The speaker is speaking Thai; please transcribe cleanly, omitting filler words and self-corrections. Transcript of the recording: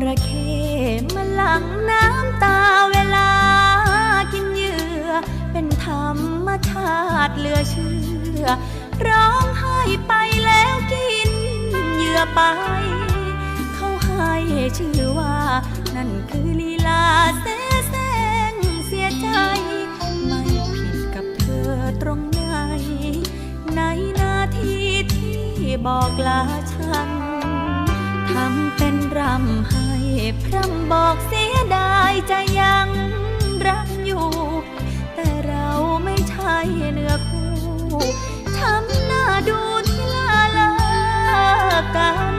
ระเข้มาหลั่งน้ำตาเวลากินเหยื่อเป็นธรรมชาติเหลือเชื่อร้องไห้ไปแล้วกินเหยื่อไปเขาให้ชื่อว่านั่นคือลีลาแสงเสียใจไม่ผิดกับเธอตรงไหนในนาทีที่บอกลาฉันทำเป็นรำให้พร่ำบอกเสียดายใจยังรักอยู่แต่เราไม่ใช่เนื้อคู่ช้ำหน้าดูที่ลากัน